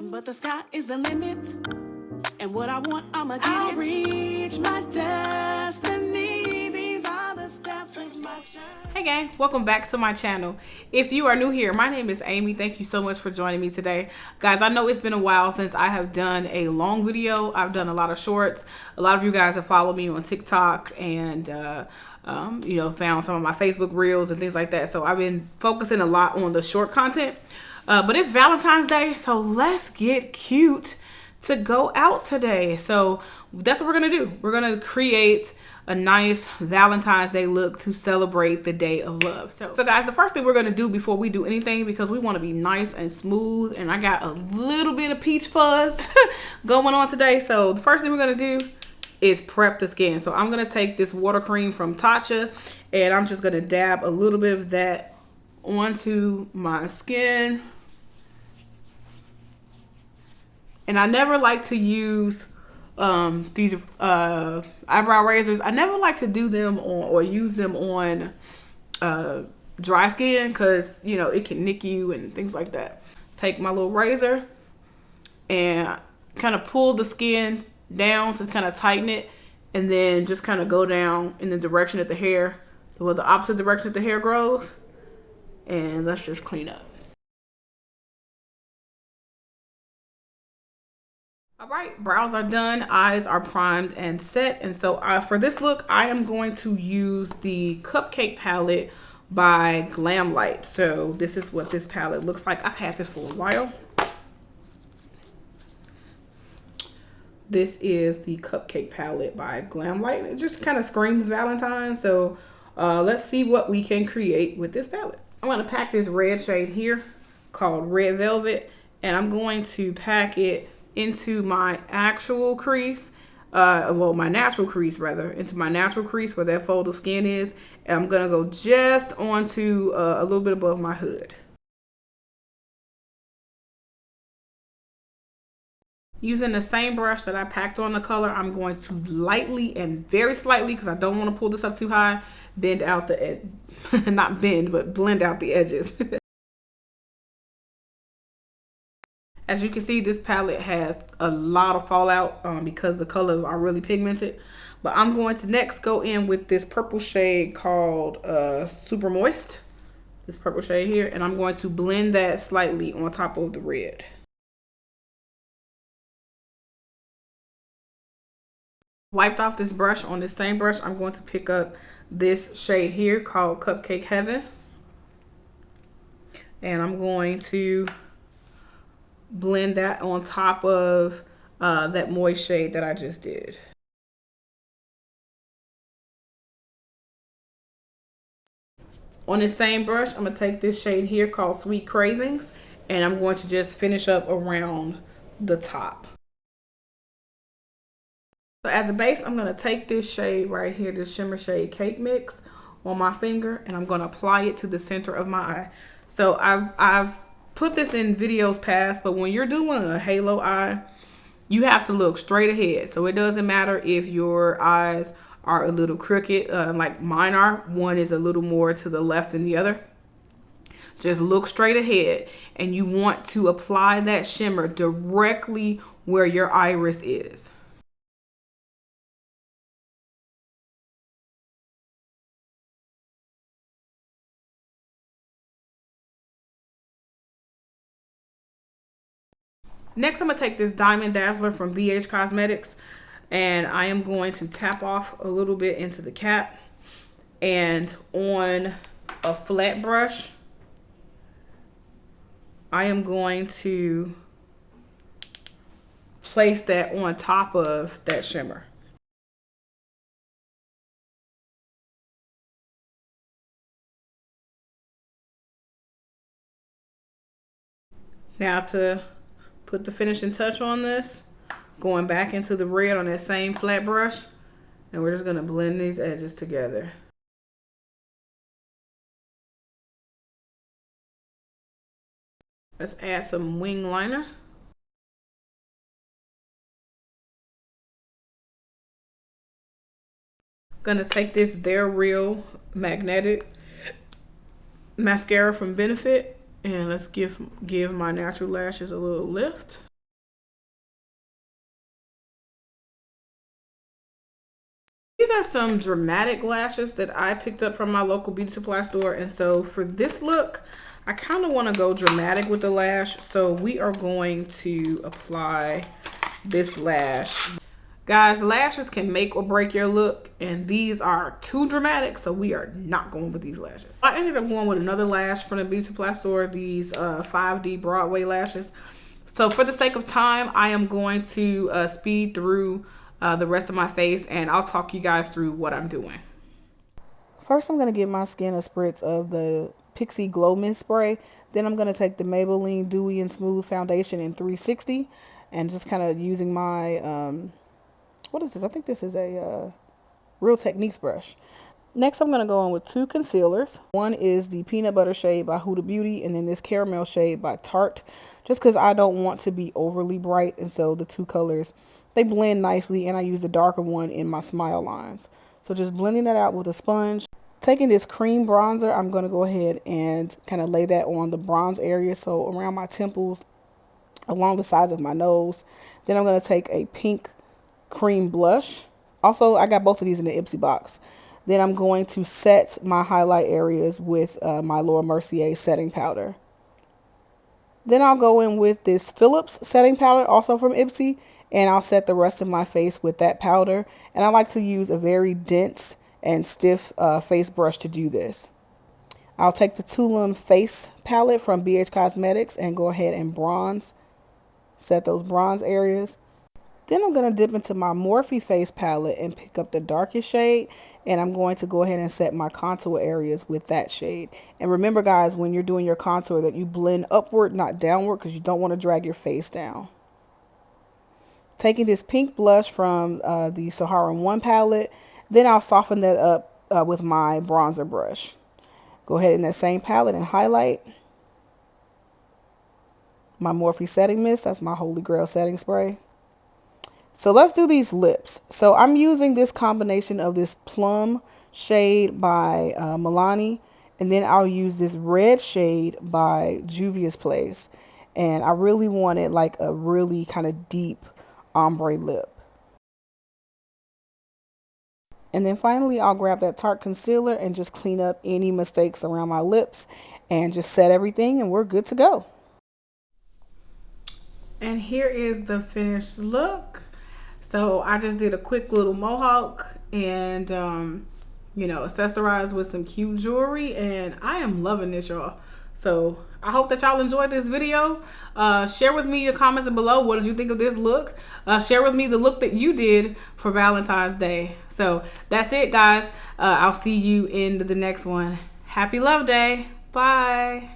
But the sky is the limit, and what I want, I'ma get I'll reach my destiny. These are the steps of my journey. Hey gang, welcome back to my channel. If you are new here, my name is Amy. Thank you so much for joining me today. Guys, I know it's been a while since I have done a long video. I've done a lot of shorts. A lot of you guys have followed me on TikTok and you know, found some of my Facebook reels and things like that. So I've been focusing a lot on the short content. But it's Valentine's Day, so let's get cute to go out today. So that's what we're gonna do. We're gonna create a nice Valentine's Day look to celebrate the day of love. So guys, the first thing we're gonna do before we do anything, because we wanna be nice and smooth, and I got a little bit of peach fuzz going on today. So the first thing we're gonna do is prep the skin. So I'm gonna take this water cream from Tatcha, and I'm just gonna dab a little bit of that onto my skin. And I never like to use these eyebrow razors. I never like to do them on or use them on dry skin, because you know it can nick you and things like that. Take my little razor and kind of pull the skin down to kind of tighten it, and then just kind of go down in the direction that the hair, well, the opposite direction that the hair grows, and let's just clean up. All right, brows are done, eyes are primed and set. And so for this look, I am going to use the Cupcake palette by Glamlight. So this is what this palette looks like. I've had this for a while. This is the Cupcake palette by Glamlight. It just kind of screams Valentine. So let's see what we can create with this palette. I'm going to pack this red shade here called Red Velvet, and I'm going to pack it into my actual crease, well, my natural crease rather, into my natural crease where that fold of skin is. And I'm gonna go just onto a little bit above my hood. Using the same brush that I packed on the color, I'm going to lightly and very slightly, because I don't want to pull this up too high, bend out the edge, not bend, but blend out the edges. As you can see, this palette has a lot of fallout because the colors are really pigmented. But I'm going to next go in with this purple shade called Super Moist. This purple shade here. And I'm going to blend that slightly on top of the red. Wiped off this brush. On this same brush, I'm going to pick up this shade here called Cupcake Heaven. And I'm going to blend that on top of that moist shade that I just did. On the same brush, I'm gonna take this shade here called Sweet Cravings, and I'm going to just finish up around the top. So as a base, I'm gonna take this shade right here, this shimmer shade Cake Mix, on my finger, and I'm gonna apply it to the center of my eye. So I've put this in videos past, but when you're doing a halo eye, you have to look straight ahead. So it doesn't matter if your eyes are a little crooked, like mine are. One is a little more to the left than the other. Just look straight ahead, and you want to apply that shimmer directly where your iris is. Next, I'm gonna take this Diamond Dazzler from BH Cosmetics, and I am going to tap off a little bit into the cap, and on a flat brush, I am going to place that on top of that shimmer. Now to put the finishing touch on this, going back into the red on that same flat brush, and we're just gonna blend these edges together. Let's add some wing liner. Gonna take this They're Real magnetic mascara from Benefit, And let's give my natural lashes a little lift. These are some dramatic lashes that I picked up from my local beauty supply store. And so for this look, I kind of want to go dramatic with the lash. So we are going to apply this lash. Guys, lashes can make or break your look, and these are too dramatic, so we are not going with these lashes. I ended up going with another lash from the beauty supply store, these 5D Broadway lashes. So for the sake of time, I am going to speed through the rest of my face, and I'll talk you guys through what I'm doing. First, I'm going to give my skin a spritz of the Pixie Glow Mist Spray. Then I'm going to take the Maybelline Dewy and Smooth Foundation in 360, and just kind of using my... what is this? I think this is a Real Techniques brush. Next, I'm going to go in with two concealers. One is the Peanut Butter shade by Huda Beauty, and then this Caramel shade by Tarte, just because I don't want to be overly bright. And so the two colors, they blend nicely, and I use the darker one in my smile lines. So just blending that out with a sponge. Taking this cream bronzer, I'm going to go ahead and kind of lay that on the bronze area, so around my temples, along the sides of my nose. Then I'm going to take a pink cream blush. Also, I got both of these in the Ipsy box. Then I'm going to set my highlight areas with my Laura Mercier setting powder. Then I'll go in with this Philips setting powder, also from Ipsy, and I'll set the rest of my face with that powder. And I like to use a very dense and stiff face brush to do this. I'll take the Tulum face palette from BH Cosmetics and go ahead and bronze, set those bronze areas. Then I'm going to dip into my Morphe face palette and pick up the darkest shade, and I'm going to go ahead and set my contour areas with that shade. And remember, guys, when you're doing your contour, that you blend upward, not downward, because you don't want to drag your face down. Taking this pink blush from the Sahara 1 palette, then I'll soften that up with my bronzer brush. Go ahead in that same palette and highlight. My Morphe setting mist, that's my Holy Grail setting spray. So let's do these lips. So I'm using this combination of this plum shade by Milani, and then I'll use this red shade by Juvia's Place. And I really wanted like a really kind of deep ombre lip. And then finally, I'll grab that Tarte concealer and just clean up any mistakes around my lips and just set everything, and we're good to go. And here is the finished look. So I just did a quick little mohawk and, you know, accessorized with some cute jewelry, and I am loving this, y'all. So I hope that y'all enjoyed this video. Share with me your comments below. What did you think of this look? Share with me the look that you did for Valentine's Day. So that's it, guys. I'll see you in the next one. Happy Love Day. Bye.